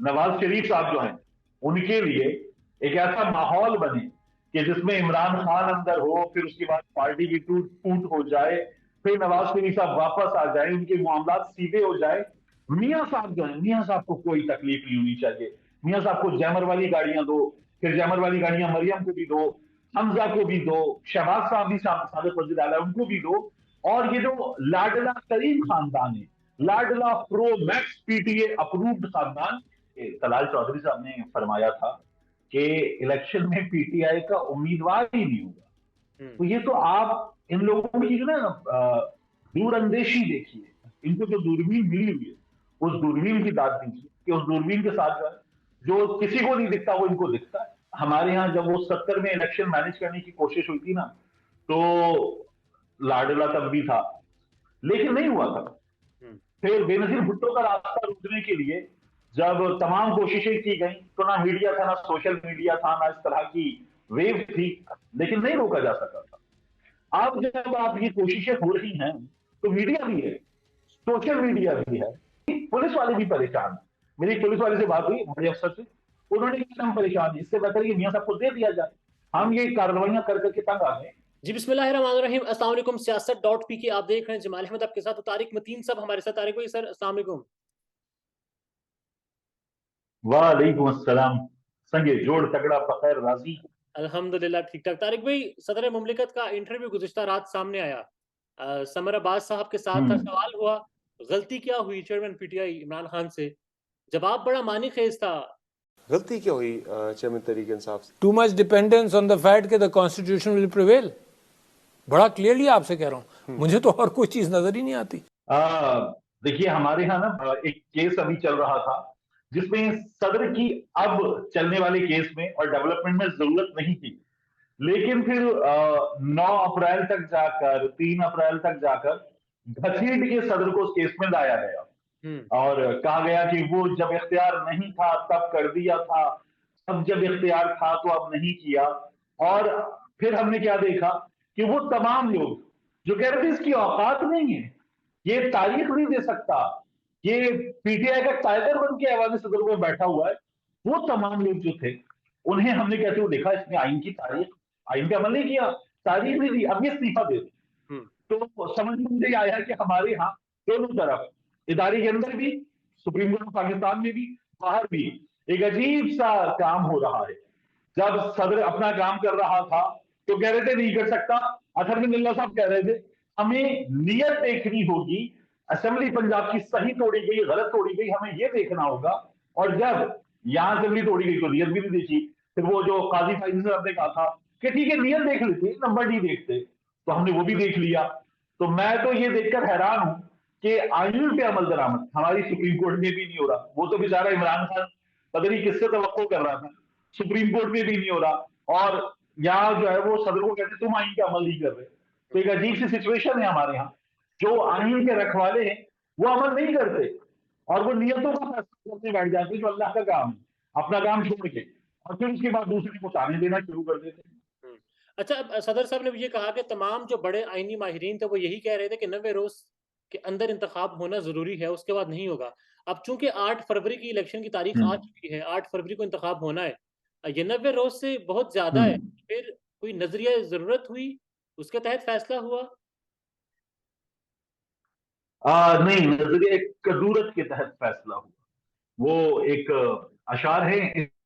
नवाज शरीफ साहब जो हैं उनके लिए एक ऐसा माहौल बने कि जिसमें इमरान खान अंदर हो, फिर उसके बाद पार्टी की टूट फूट हो जाए, फिर नवाज शरीफ साहब वापस आ जाए, उनके मामला सीधे हो जाए। मियाँ साहब जो है, मियाँ साहब को कोई तकलीफ नहीं होनी चाहिए। मियाँ साहब को जैमर वाली गाड़ियां दो, फिर जैमर वाली गाड़ियां मरियम को भी दो, हमजा को भी दो, शहबाज साहब भी साबिक वजीर आला उनको भी दो। और ये जो लाडला करीम खानदान है, लाडला प्रो मैक्स पीटीए अप्रूव्ड खानदान, तलाल चौधरी साहब ने फरमाया था कि इलेक्शन में पीटीआई का उम्मीदवार ही नहीं होगा। तो ये तो आप इन लोगों की जो ना दूरअंदेशी देखिए, इनको जो दूरबीन मिली हुई है उस दूरबीन की दाद दीजिए कि उस दूरबीन के साथ जो किसी को नहीं दिखता वो इनको दिखता है। हमारे यहाँ जब वो 70 में इलेक्शन मैनेज करने की कोशिश हुई थी ना, तो लाडला तब भी था, लेकिन नहीं हुआ था। फिर बेनजीर भुट्टो का रास्ता रोकने के लिए जब तमाम कोशिशें की गई, तो ना मीडिया था, ना सोशल मीडिया था, ना इस तरह की वेव थी, लेकिन नहीं रोका जा सका था। अब जब आप ये कोशिशें हो रही हैं, तो मीडिया भी है, सोशल मीडिया भी है, पुलिस वाले भी परेशान हैं। मेरी पुलिस वाले से बात हुई, बड़े अफसर से, उन्होंने कहा हम परेशान हैं, इससे बेहतर कि मियाँ साहब को दे दिया जाए। हम ये कार्रवाइयां कर करके तंग आ गए। जी बिस्मिल्लाहिर्रहमानिर्रहीम, अस्सलाम वालेकुम। सियासत.pk आप देख रहे हैं। जमाल अहमद आपके साथ, तारिक मतीन सब हमारे साथ। तारिक भाई सर अस्सलाम वालेकुम। वालेकुम अस्सलाम। संगे जोड़ तगड़ा फखैर राजी। अल्हम्दुलिल्लाह ठीक ठाक। तारिक भाई, सदर मुमलिकत का इंटरव्यू गुज़िश्ता रात सामने आया। समर अब्बास साहब के साथ था। सवाल हुआ गलती क्या हुई चेयरमैन पीटीआई इमरान खान से। जवाब बड़ा मानी खेज था। गलती क्या हुई चेयरमैन तहरीक इंसाफ से? Too much dependence on the fact कि द कॉन्स्टिट्यूशन विल प्रिवेल। बड़ा क्लियरली आपसे कह रहा हूँ, मुझे तो और कोई चीज नजर ही नहीं आती। देखिए हमारे यहाँ ना एक केस अभी चल रहा था जिसमें सदर की अब चलने वाले केस में और डेवलपमेंट में जरूरत नहीं थी, लेकिन फिर 9 अप्रैल तक जाकर, 3 अप्रैल तक जाकर घसीट के सदर को उस केस में लाया गया और कहा गया कि वो जब इख्तियार नहीं था तब कर दिया था, अब जब इख्तियार था तो अब नहीं किया। और फिर हमने क्या देखा कि वो तमाम लोग जो कह रहे थे इसकी औकात नहीं है, ये तारीख नहीं दे सकता, ये पीटीआई का टाइगर बन के ऐवान सदर में बैठा हुआ है, वो तमाम लोग जो थे उन्हें हमने कहते हुए देखा इसने आइन की तारीख, आइन पे अमल नहीं किया, तारीख नहीं दी, अब ये इस्तीफा दे दे। तो समझ में मुझे आया कि हमारे यहाँ दोनों तरफ, इदारे के अंदर भी, सुप्रीम कोर्ट ऑफ पाकिस्तान में भी, बाहर भी एक अजीब सा काम हो रहा है। जब सदर अपना काम कर रहा था तो कह रहे थे नहीं कर सकता, अतर बिन साहब कह रहे थे हमें नियत देखनी होगी, असेंबली पंजाब की सही तोड़ी गई गलत तोड़ी गई हमें यह देखना होगा। और जब यहां असेंबली तोड़ी गई तो नियत भी नहीं देखी। फिर वो जो काजी फाइज साहब ने कहा था कि ठीक है नियत देख लेते, नंबर नहीं देखते, तो हमने वो भी देख लिया। तो मैं तो ये देखकर हैरान हूं कि आइन पे अमल दरामद हमारी सुप्रीम कोर्ट में भी नहीं हो रहा। वो तो बेचारा इमरान खान पता नहीं किससे तवक्को कर रहा था, सुप्रीम कोर्ट में भी नहीं हो रहा, और यहाँ जो है वो सदर को कहते तुम आइन पे अमल नहीं कर रहे। तो एक अजीब सी सिचुएशन है हमारे यहाँ, जो आइन के रखवाले हैं वो अमल नहीं करते और वो नियतों का फैसला करने बैठ जाते, जो अल्लाह का काम है, अपना काम छोड़ के, और फिर उसके बाद दूसरे को ताने देना शुरू कर देते हैं। अच्छा, सदर साहब ने ये कहा कि तमाम जो बड़े आईनी माहिरीन थे वो यही कह रहे थे कि 90 रोज के अंदर इंतखाब होना जरूरी है, उसके बाद नहीं होगा। अब चूंकि 8 फरवरी की इलेक्शन की तारीख आ चुकी है, 8 फरवरी को इंतखाब होना है, ये 90 रोज से बहुत ज्यादा है। फिर कोई नजरिया जरूरत हुई, उसके तहत फैसला हुआ? नहीं, नजरिया कदूरत के तहत फैसला हुआ। वो एक अशार है,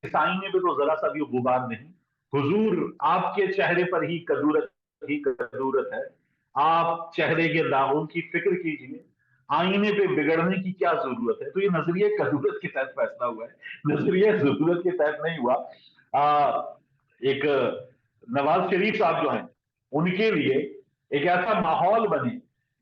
इस आईने पे तो जरा सा भी गुबार नहीं, हुजूर आपके चेहरे पर ही कदूरत है, आप चेहरे के दागों की फिक्र कीजिए, आईने पे बिगड़ने की क्या जरूरत है। तो ये नजरिया कदूरत के तहत फैसला हुआ है, नजरिया जरूरत के तहत नहीं हुआ। एक नवाज शरीफ साहब जो हैं उनके लिए एक ऐसा माहौल बने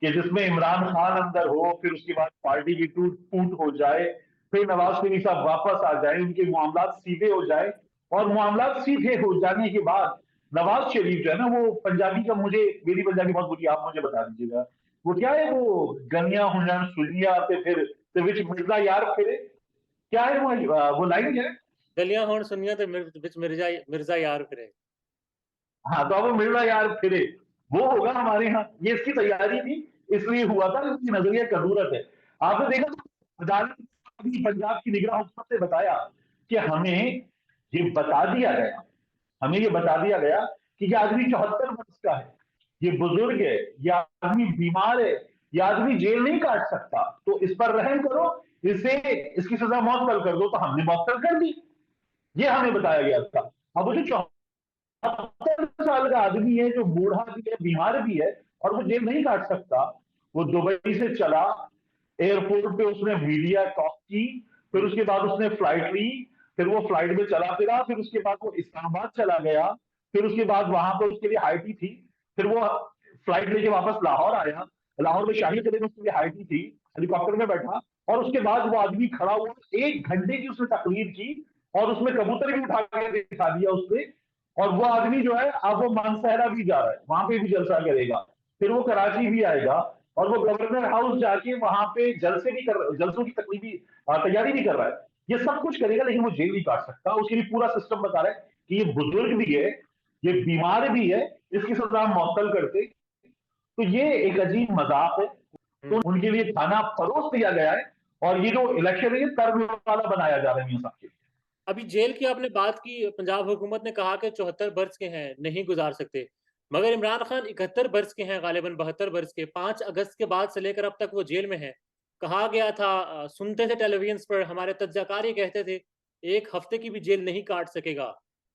कि जिसमें इमरान खान अंदर हो, फिर उसके बाद पार्टी की टूट फूट हो जाए, फिर नवाज शरीफ साहब वापस आ जाए, उनके मामला सीधे हो जाए, और मामला सीधे हो जाने के बाद नवाज शरीफ जो है ना, वो पंजाबी का, मुझे मेरी पंजाबी बहुत बुरी, आप मुझे बता दीजिएगा वो क्या है, वो गनिया हुनर सुनिया ते फिर ते विच मिर्जा यार फिरे, क्या है वो लाइन क्या है? गलियां होन सुनिया ते विच मिर्जा यार फिरे। हाँ, तो अब वो मिर्जा यार फिरे वो होगा हमारे यहाँ। ये इसकी तैयारी थी, इसलिए हुआ था, इसकी नजरिया कदूरत है। आपने देखा अदालत अभी पंजाब की निगरान हुकूमत ने बताया कि हमें ये बता दिया गया, हमें ये बता दिया गया कि ये आदमी 74 वर्ष का है, ये बुजुर्ग है, ये आदमी बीमार है, ये आदमी जेल नहीं काट सकता, तो इस पर रहम करो, इसे इसकी सजा मौत कर दो। तो हमने मौत कर दी, ये हमें बताया गया था। अब वो जो 74 साल का आदमी है, जो बूढ़ा भी है, बीमार भी है, और वो जेल नहीं काट सकता, वो दुबई से चला, एयरपोर्ट पे उसने मीडिया टॉक की, फिर उसके बाद उसने फ्लाइट ली, फिर वो फ्लाइट में चला फिरा, फिर उसके बाद वो इस्लामाबाद चला गया, फिर उसके बाद वहां पर उसके लिए हाई टी थी, फिर वो फ्लाइट लेके वापस लाहौर आया, लाहौर में शाही किले में उसके लिए हाई टी थी, हेलीकॉप्टर में बैठा, और उसके बाद वो आदमी खड़ा हुआ, 1 घंटे की उसने तकरीर की, और उसमें कबूतर भी उठा के दिखा दिया उसने, और वो आदमी जो है अब वो मानसहरा भी जा रहा है, वहां पे भी जलसा करेगा, फिर वो कराची भी आएगा, और वो गवर्नर हाउस जाके वहां पे जलसों की तकरीबी तैयारी भी कर रहा है। ये सब कुछ करेगा, लेकिन वो जेल नहीं काट सकता। उसके लिए पूरा सिस्टम बता रहा है कि ये बुजुर्ग भी है, ये बीमार भी है, इसकी सजा हम मअतल करते। तो ये एक अजीब मजाक है, तो उनके लिए खाना परोस दिया गया है, और ये जो इलेक्शन है ये कर्म वाला बनाया जा रहा है मियां साहब के लिए। अभी जेल की आपने बात की, पंजाब हुकूमत ने कहा कि 74 बरस के हैं, नहीं गुजार सकते, मगर इमरान खान 71 बरस के हैं, गालिबन 72 बरस के। 5 अगस्त के बाद से लेकर अब तक वो जेल में है। कहा गया था, सुनते थे टेलीविजन पर, हमारे तज्जाकार ये कहते थे 1 हफ्ते की भी जेल नहीं काट सकेगा,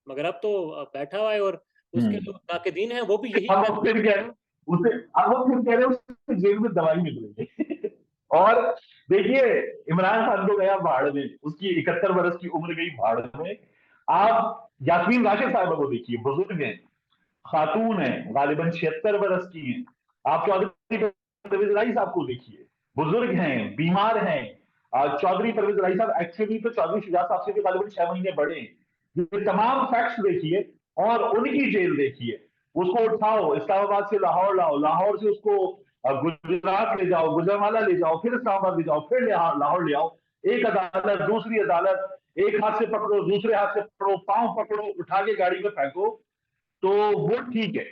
मगर अब तो बैठा हुआ है, और उसके जो नाकिदीन हैं वो भी यही अब वो फिर कह रहे उसे अब वो फिर कह रहे उसे जेल में दवाई मिल रही है। और देखिए, इमरान खान को गया भाड़ में, उसकी 71 वर्ष की उम्र गई भाड़ में। आप यास्मीन राशिद साहब को देखिए, बुजुर्ग हैं, खातून है, गालिबन 76 बरस की हैं। आप चौधरी परवेज राही साहब को देखिए, बुजुर्ग हैं, बीमार हैं। चौधरी परवेज राही साहब एक्चुअली तो चौधरी शुजात साहब से भी गालिबन 6 महीने बड़े हैं। ये तमाम फैक्ट्स देखिए, और उनकी जेल देखिए। उसको उठाओ, इस्लामाबाद से लाहौर लाओ, लाहौर से उसको गुजरात ले जाओ, गुजरावाला ले जाओ, फिर इस्लामाबाद ले जाओ, फिर लाहौर ले आओ। एक अदालत दूसरी अदालत, एक हाथ से पकड़ो, दूसरे हाथ से पकड़ो, पांव पकड़ो, उठा के गाड़ी में फेंको, तो वो ठीक है।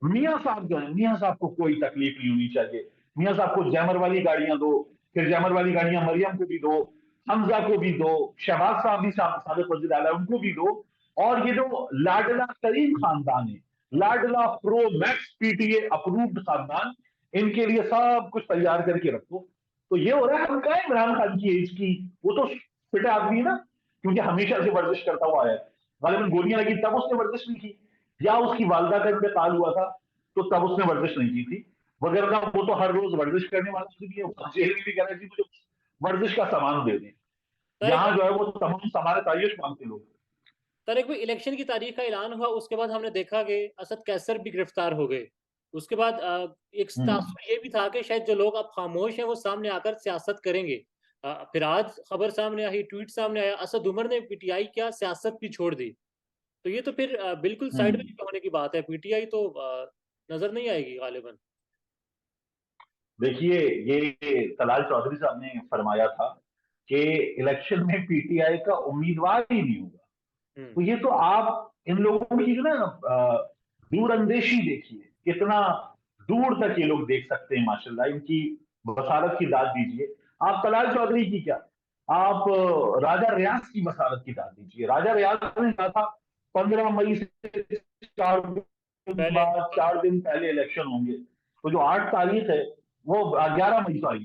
मियाँ साहब जो है, मियाँ साहब को कोई तकलीफ नहीं होनी चाहिए। मियाँ साहब को जैमर वाली गाड़ियां दो, फिर जैमर वाली गाड़ियां मरियम को भी दो, हमजा को भी दो, शहबाज साहब भी साबिक वजीर आला उनको भी दो। और ये जो लाडला तरीन खानदान है, लाडला प्रो मैक्स पीटीए अप्रूव्ड खानदान, इनके लिए सब कुछ तैयार करके रखो। तो ये हो रहा है, हम कहें इमरान खान की एज की, वो तो फिट आदमी है ना, क्योंकि हमेशा से वर्जिश करता हुआ आया है। गालिबन गोलियां लगी तब उसने वर्जिश नहीं की, या उसकी वालदा का इंतकाल हुआ था तो तब उसने वर्जिश नहीं की थी, वगैरह। वो तो हर रोज वर्जिश करने वाला आदमी है। जेल में भी कह रहे थे मुझे वर्जिश का सामान दे दें। सर एक यहाँ जो है वो तमाम सामान तायुश मांगते लोग। सर एक भी इलेक्शन की तारीख का ऐलान हुआ, उसके बाद हमने देखा कि असद कैसर भी गिरफ्तार हो गए। उसके बाद एक तासुर ये भी था कि शायद जो लोग अब खामोश हैं वो सामने आकर सियासत करेंगे। फिर आज खबर सामने आई, ट्वीट सामने आया, असद उमर ने पीटीआई क्या सियासत भी छोड़ दी। तो ये तो फिर बिल्कुल साइडवेज होने की बात है। पीटीआई तो नजर नहीं आएगी गालिबन। देखिए, ये तलाल चौधरी साहब ने फरमाया था कि इलेक्शन में पीटीआई का उम्मीदवार ही नहीं होगा। तो ये तो आप इन लोगों की जो ना दूरअंदेशी देखिए, कितना दूर तक ये लोग देख सकते हैं। माशाल्लाह, इनकी बसारत की दाद दीजिए। आप तलाल चौधरी की क्या, आप राजा रियाज की बसारत की दाद दीजिए। राजा रियाज ने कहा था 15 मई से 4 दिन पहले बाद, 4 दिन पहले इलेक्शन होंगे। तो जो 8 तारीख है, वो 11 मई सॉरी,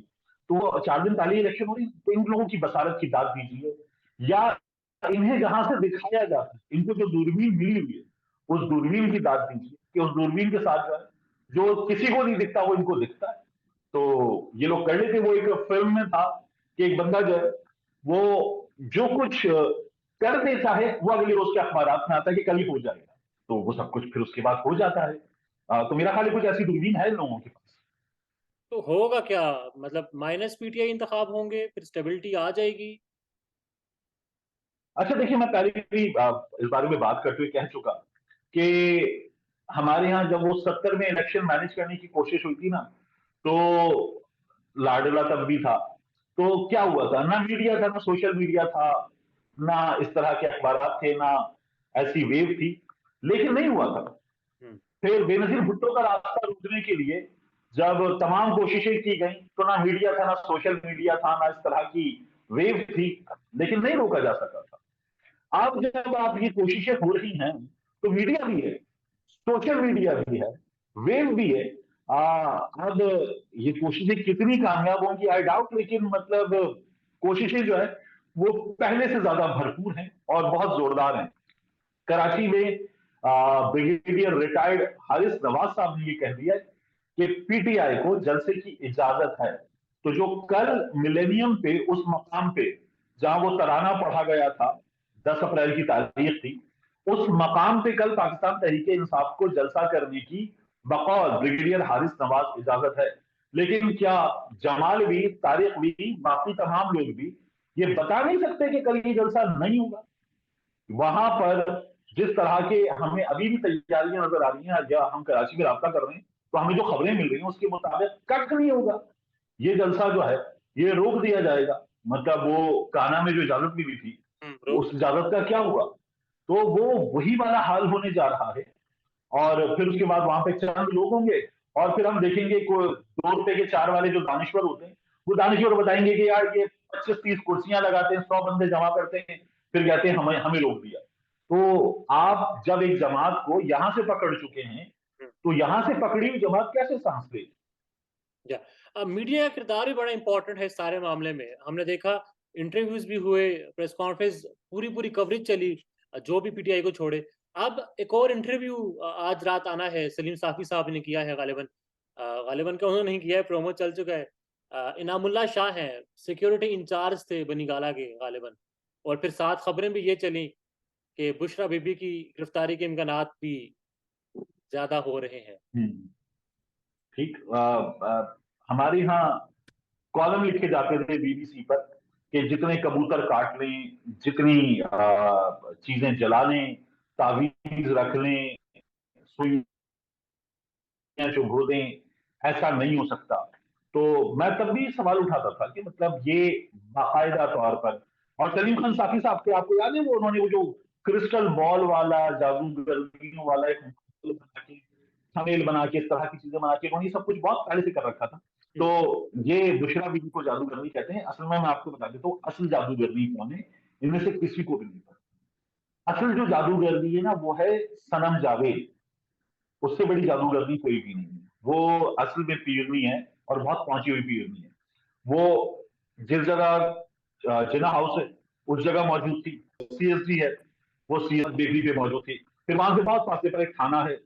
तो वो 4 दिन पहले इलेक्शन हो रही। तो इन लोगों की बसारत की दाद दीजिए, या इन्हें जहां से दिखाया जाता है, इनको जो दूरबीन मिली हुई है, उस दूरबीन की दाद दीजिए कि उस दूरबीन के साथ जो किसी को नहीं दिखता वो इनको दिखता है। तो ये लोग कर लेते। वो एक फिल्म में था कि एक बंदा जो है वो जो कुछ कर देता है वो अगले रोज के अखबारात में आता है कि कल ही हो जाएगा, तो वो सब कुछ फिर उसके बाद हो जाता है। तो मेरा ख्याल है कुछ ऐसी दूरबीन है इन लोगों के पास। तो होगा क्या, मतलब माइनस पीटीआई इंतखाब होंगे, फिर स्टेबिलिटी आ जाएगी। अच्छा देखिए, मैं पहले भी इस बारे में बात करते हुए कह चुका कि हमारे यहाँ जब वो 70 में इलेक्शन मैनेज करने की कोशिश हुई थी ना, तो लाडला तब भी था। तो क्या हुआ था, ना मीडिया था, ना सोशल मीडिया था, ना इस तरह के अखबार थे, ना ऐसी वेव थी, लेकिन नहीं हुआ था। फिर बेनजीर भुट्टो का रास्ता रोकने के लिए जब तमाम कोशिशें की गई, तो ना मीडिया था, ना सोशल मीडिया था, ना इस तरह की वेव थी, लेकिन नहीं रोका जा सका था। अब जब आप ये कोशिशें हो रही हैं तो मीडिया भी है, सोशल मीडिया भी है, वेव भी है। अब ये कोशिशें कितनी कामयाब होंगी आई डाउट, लेकिन मतलब कोशिशें जो है वो पहले से ज्यादा भरपूर हैं और बहुत जोरदार हैं। कराची में ब्रिगेडियर रिटायर्ड हारिस नवाज साहब ने ये कह दिया कि पीटीआई को जलसे की इजाजत है। तो जो कल मिलेनियम पे उस मकाम पे जहां वो तराना पढ़ा गया था, 10 अप्रैल की तारीख थी, उस मकाम पे कल पाकिस्तान तहरीक इंसाफ को जलसा करने की बकौल ब्रिगेडियर हारिस नवाज इजाजत है। लेकिन क्या जमाल भी, तारिक भी, बाकी तमाम लोग भी ये बता नहीं सकते कि कल ये जलसा नहीं होगा? वहां पर जिस तरह के हमें अभी भी तैयारियां नजर आ रही हैं, या हम कराची में राब्ता कर रहे हैं तो हमें जो खबरें मिल रही हैं उसके मुताबिक कख नहीं होगा। ये जलसा जो है ये रोक दिया जाएगा। मतलब वो काना में जो इजाजत मिली थी रोक उस इजाजत का क्या हुआ? तो वो वही वाला हाल होने जा रहा है। और फिर उसके बाद वहां पे चंद लोग होंगे और फिर हम देखेंगे ₹2 के 4 वाले जो दानिश्वर होते हैं, वो दानिश्वर बताएंगे कि यार ये 25-30 कुर्सियां लगाते हैं, 100 बंदे जमा करते हैं, फिर कहते हैं हमें हमें रोक दिया। तो आप जब एक जमात को यहां से पकड़ चुके हैं तो यहां से पकड़ी हुई जमात कैसे सांस ले? अब मीडिया का किरदार भी बड़ा इंपॉर्टेंट है इस सारे मामले में। हमने देखा इंटरव्यूज भी हुए, प्रेस कॉन्फ्रेंस, पूरी पूरी कवरेज चली, जो भी पीटीआई को छोड़े। अब एक और इंटरव्यू आज रात आना है, सलीम साफी साहब ने किया है गालिबन। गालिबन का उन्होंने नहीं किया है, प्रोमो चल चुका है। इनामुल्लाह शाह हैं, सिक्योरिटी इंचार्ज थे बनीगाला के गालिबन। और फिर साथ खबरें भी ये चली कि बुशरा बीबी की गिरफ्तारी के इम्कानात भी ज्यादा हो रहे हैं। ठीक। हमारे यहाँ कॉलम लिखे जाते थे बीबीसी पर कि जितने कबूतर काट लें, जितनी चीजें जला लें, तावीज रख लें, सुइयां चुभो दें, ऐसा नहीं हो सकता। तो मैं तब भी सवाल उठाता था कि मतलब ये बाकायदा तौर पर, और सलीम खान साफी साहब के आपको याद है वो उन्होंने वो जो क्रिस्टल बॉल वाला जादूगरियों वाला एक बना के, थंबनेल बना के, इस तरह की चीजें बना के उन्होंने सब कुछ बहुत पहले से कर रखा था। तो ये बुशरा बीबी को जादूगरनी कहते हैं। असल में मैं आपको बता देता हूँ असल जादूगरनी कौन है, इनमें से किसी को भी नहीं पता। असल जो जादूगरनी है ना वो है सनम जावेद। उससे बड़ी जादूगरनी कोई भी नहीं है। वो असल में पीरनी है और बहुत पहुंची हुई पीरनी है। वो जिस जगह जिना हाउस है उस जगह मौजूद थी। सीएसडी है, वो सीएस बेकरी पे मौजूद थी। फिर वहां से बहुत फासले पर एक थाना है,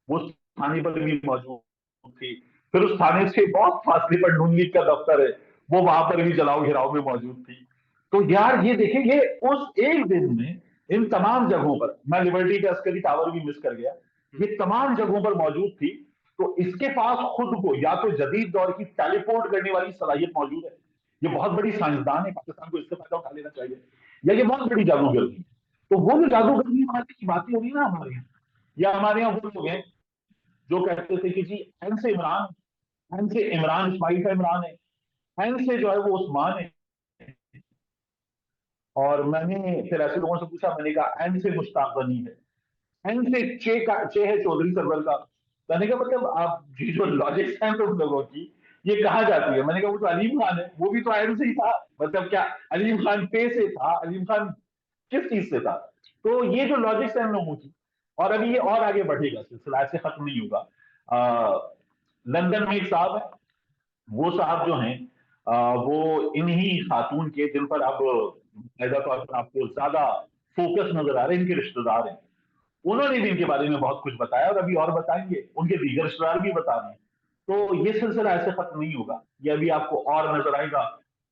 वो थाने पर भी मौजूद थी। फिर उस थाने से बहुत फासले पर नून लीग का दफ्तर है, वो वहां पर भी जलाओ घिराव में मौजूद थी। तो यार ये देखेंगे उस एक दिन में इन तमाम जगहों पर, मैं लिबर्टी का अस्करी टावर भी मिस कर गया, ये तमाम जगहों पर मौजूद थी। तो इसके पास खुद को या तो जदीद दौर की टेलीपोर्ट करने वाली सलाहियत मौजूद है, ये बहुत बड़ी साइंसदान है, पाकिस्तान को इससे फायदा उठा लेना चाहिए, या ये बहुत बड़ी जादूगरनी है। तो वो जो जादूगरनी हमारे की बातें हो रही ना हमारे यहाँ, या हमारे यहाँ वो लोग हैं जो कहते थे कि जी एन से इमरान, एन से इमरान इस्माइल का इमरान है, एन से जो है वो उस्मान है। और मैंने फिर ऐसे लोगों से पूछा, मैंने कहा एन से मुश्ताक गनी है, एन से चे है चौधरी सरवर का। मैंने कहा मतलब आप ये जो लॉजिक्स हैं तुम लोगों की ये कहाँ जाती है? मैंने कहा वो तो अलीम खान है, वो भी तो एन से ही था। मतलब क्या अलीम खान पे से था? अलीम खान किस चीज से था? तो ये जो लॉजिक्स है इन लोगों की, और अभी ये और आगे बढ़ेगा, सिलसिला ऐसे खत्म नहीं होगा। लंदन में एक साहब है, वो साहब जो हैं वो इन्हीं खातून के, जिन पर अब कायदा तौर पर आपको ज्यादा फोकस नजर आ रहे हैं, इनके रिश्तेदार हैं। उन्होंने भी इनके बारे में बहुत कुछ बताया और अभी और बताएंगे, उनके दीगर रिश्तेदार भी बता रहे हैं। तो ये सिलसिला ऐसे खत्म नहीं होगा, ये अभी आपको और नजर आएगा।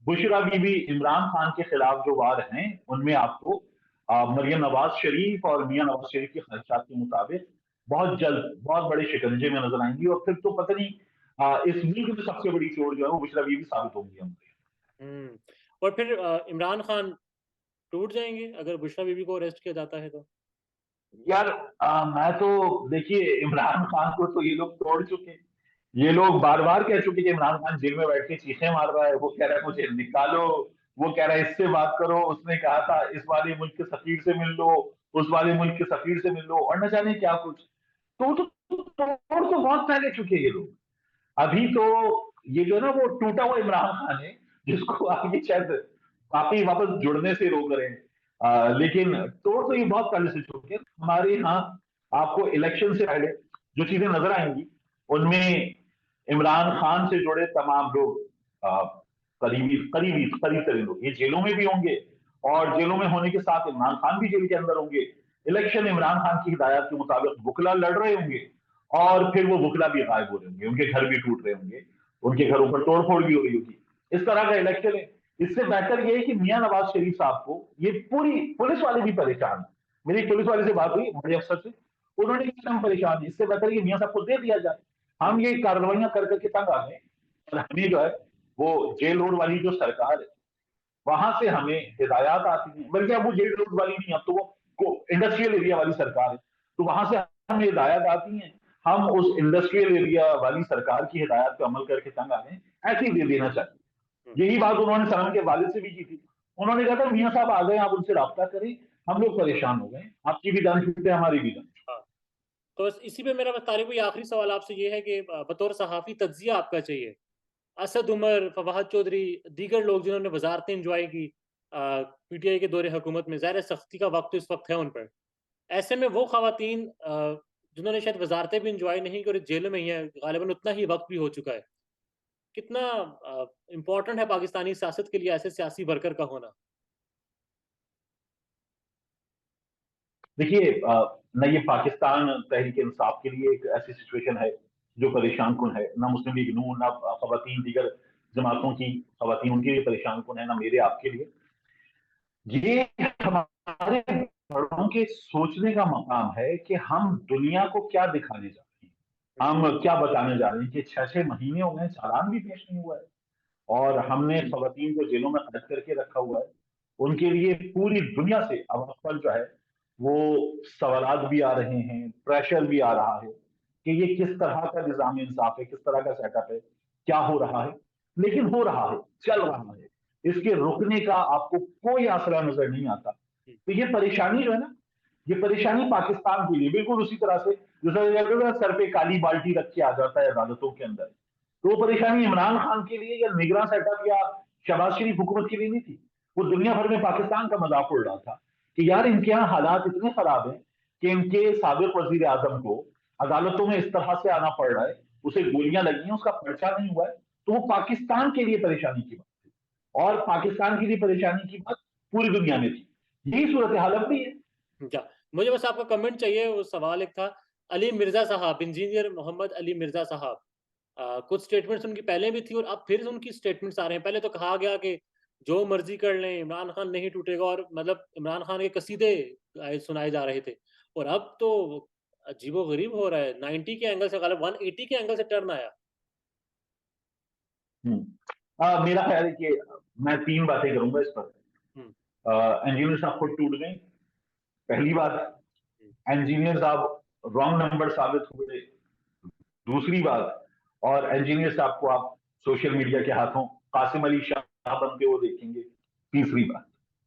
बुशरा बीबी इमरान खान के खिलाफ जो वार हैं उनमें आपको मरियम नवाज शरीफ और मियां नवाज शरीफ के ख्वाहिशात के मुताबिक बहुत जल्द बहुत बड़े शिकंजे में नजर आएंगी। और फिर तो पता नहीं इस मुल्क में सबसे बड़ी चोर जो है वो बुशरा बीबी साबित होंगी हमारे। और फिर इमरान खान टूट जाएंगे अगर बुशरा बीबी को अरेस्ट किया जाता है तो। यार मैं तो देखिए इमरान खान को तो ये लोग तोड़ चुके। ये लोग बार बार कह चुके कि इमरान खान जेल में बैठ के चीखें मार रहा है, वो कह रहा है मुझे निकालो, वो कह रहा है इससे बात करो, उसने कहा था इस वाले मुल्क के सफीर से मिल लो, उस वाले मुल्क के सफीर से मिल लो, और न जाने क्या कुछ। तो तोड़ तो बहुत पहले चुके ये लोग। अभी तो ये जो है ना वो टूटा हुआ इमरान खान है, जिसको आगे शायद वापस जुड़ने से रोक रहे हैं। लेकिन तोड़ तो ये बहुत पहले से चुके हैं। हमारे यहाँ आपको इलेक्शन से पहले जो चीजें नजर आएंगी उनमें इमरान खान से जुड़े तमाम लोग, करीब तरीन लोग, ये जेलों में भी होंगे और जेलों में होने के साथ इमरान खान भी जेल के अंदर होंगे। इलेक्शन इमरान खान की हिदायत के मुताबिक वुकला लड़ रहे होंगे और फिर वो वुकला भी गायब हो रहे होंगे, उनके घर भी टूट रहे होंगे, उनके घरों पर तोड़फोड़ भी हो रही होगी। इस तरह का इलेक्शन है। इससे बेहतर यह है कि मियां नवाज शरीफ साहब को ये पूरी पुलिस वाले भी परेशान है। मेरी पुलिस वाले से बात हुई, बड़े अफसर से, उन्होंने कहा हम परेशान है, इससे बेहतर कि मियां साहब को दे दिया जाए। हम ये कार्रवाइयां कर करके तंग आ गए और हमें जो है वो जेल रोड वाली जो सरकार है वहां से हमें हिदायत आती है, बल्कि अब वो जेल रोड वाली नहीं, अब तो वो इंडस्ट्रियल एरिया वाली सरकार है, तो वहां से हमें हिदायत आती है। हम उस इंडस्ट्रियल एरिया वाली सरकार की हिदायत पे अमल करके तंग आ गए, ऐसे ही दे देना चाहिए। यही बात उन्होंने सनम के वालिद से भी की थी। उन्होंने कहा था मियां साहब आ गए, आप उनसे राब्ता करें, हम लोग परेशान हो गए, आपकी भी जान छूटे हमारी भी जान। तो बस इसी पे मेरा तारिक भाई आखिरी सवाल आपसे ये है कि बतौर सहाफी तज्जिया आपका चाहिए, असद उमर, फवाद चौधरी, दीगर लोग जिन्होंने वजारतें इंजॉय की पीटीआई के दौरे हुकूमत में, ज़ाहिर सख्ती का वक्त इस वक्त है उन पर, ऐसे में वो खवातीन जिन्होंने शायद वजारतें भी इंजॉय नहीं की और जेलों में ही है, गालिबन उतना ही वक्त भी हो चुका है, कितना इम्पोर्टेंट है पाकिस्तानी सियासत के लिए ऐसे सियासी वर्कर का होना? देखिए, न ये पाकिस्तान तहरीक इंसाफ के लिए एक ऐसी सिचुएशन है जो परेशान कुन है, ना मुस्लिम लीग नून, ना खवातीन दीगर जमातों की खवातीन उनके लिए परेशान कुन है, ना मेरे आपके लिए। ये हमारे बड़ों के सोचने का मकाम है कि हम दुनिया को क्या दिखाने जा रहे हैं, हम क्या बताने जा रहे हैं कि 6-6 महीने हो गए, चालान भी पेश नहीं हुआ है और हमने खवातीन को जेलों में कैद करके रखा हुआ है। उनके लिए पूरी दुनिया से अब पर जो है वो सवालात भी आ रहे हैं, प्रेशर भी आ रहा है कि ये किस तरह का निज़ाम इंसाफ है, किस तरह का सेटअप है, क्या हो रहा है। लेकिन हो रहा है, चल रहा है, इसके रुकने का आपको कोई आसरा नजर नहीं आता। तो ये परेशानी जो है ना, ये परेशानी पाकिस्तान के लिए बिल्कुल उसी तरह से जैसे सर पे काली बाल्टी रख के आ जाता है अदालतों के अंदर, तो वो परेशानी इमरान खान के लिए या निगरान सेटअप या शहबाज शरीफ हुकूमत के लिए नहीं थी। वो दुनिया भर में पाकिस्तान का मजाक उड़ रहा था कि यार इनके यहाँ हालात इतने खराब हैं कि इनके साबिक वजीर आजम को अदालतों में इस तरह से आना पड़ रहा है, उसे गोलियां लगी हैं, उसका पर्चा नहीं हुआ है। तो वो पाकिस्तान के लिए परेशानी की बात थी और पाकिस्तान के लिए परेशानी की बात पूरी दुनिया में थी। यही सूरत हाल अब भी है। क्या मुझे बस आपका कमेंट चाहिए, वो सवाल एक था, अली मिर्जा साहब, इंजीनियर मोहम्मद अली मिर्जा साहब, कुछ स्टेटमेंट्स उनकी पहले भी थी और अब फिर उनकी स्टेटमेंट्स आ रहे हैं। पहले तो कहा गया कि जो मर्जी कर लें, इमरान खान नहीं टूटेगा, और मतलब इमरान खान के कसीदे सुनाए जा रहे थे, और अब तो अजीबो-गरीब हो रहा है, 90 के एंगल से, गलत 180 के एंगल से टर्न आया। मेरा ख्याल है कि मैं 3 बातें करूंगा इस पर। इंजीनियर साहब खुद टूट गए, पहली बात, इंजीनियर साहब रॉन्ग नंबर साबित हुए, दूसरी बात, और इंजीनियर साहब को आप सोशल मीडिया के हाथों कासिम अली शाह बनते हुए देखेंगे, तीसरी बात।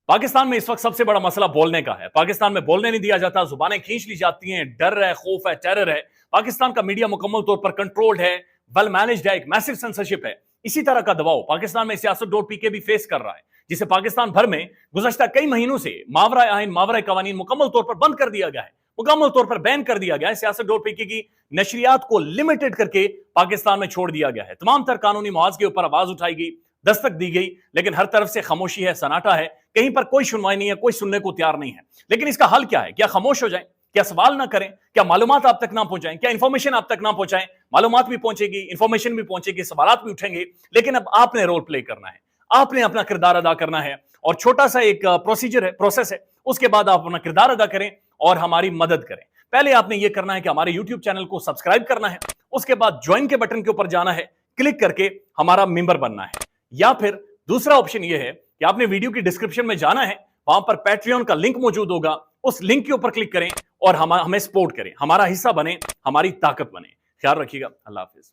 पाकिस्तान में इस वक्त सबसे बड़ा मसला बोलने का है। पाकिस्तान में बोलने नहीं दिया जाता, जुबानें खींच ली जाती हैं, डर है, खौफ है, टेरर है। पाकिस्तान का मीडिया मुकम्मल तौर पर कंट्रोल्ड है, वेल मैनेज्ड है, एक मैसिव सेंसरशिप है। इसी तरह का दबाव पाकिस्तान में सियासत.pk भी फेस कर रहा है, जिसे पाकिस्तान भर में गुज़श्ता कई महीनों से मावरा आइन, मावरा कवानीन मुकम्मल तौर पर बंद कर दिया गया है, मुकम्मल तौर पर बैन कर दिया गया है। सियासत.pk की नशरियात को लिमिटेड करके पाकिस्तान में छोड़ दिया गया है। तमाम तर कानूनी मुआवजे के ऊपर आवाज उठाई गई, दस्तक दी गई, लेकिन हर तरफ से खामोशी है, सन्नाटा है, कहीं पर कोई सुनवाई नहीं है, कोई सुनने को तैयार नहीं है। लेकिन इसका हल क्या है? क्या खामोश हो जाएं? क्या सवाल ना करें? क्या मालूमात आप तक ना पहुंचाएं? क्या इंफॉर्मेशन आप तक ना पहुंचाएं? मालूमात भी पहुंचेगी, इंफॉर्मेशन भी पहुंचेगी, सवालात भी उठेंगे, लेकिन अब आपने रोल प्ले करना है, आपने अपना किरदार अदा करना है। और छोटा सा एक प्रोसीजर है, प्रोसेस है, उसके बाद आप अपना किरदार अदा करें और हमारी मदद करें। पहले आपने यह करना है कि हमारे यूट्यूब चैनल को सब्सक्राइब करना है, उसके बाद ज्वाइन के बटन के ऊपर जाना है, क्लिक करके हमारा मेंबर बनना है। या फिर दूसरा ऑप्शन यह है कि आपने वीडियो की डिस्क्रिप्शन में जाना है, वहां पर पैट्रियन का लिंक मौजूद होगा, उस लिंक के ऊपर क्लिक करें और हमें सपोर्ट करें, हमारा हिस्सा बने, हमारी ताकत बने। ख्याल रखिएगा। अल्लाह हाफिज।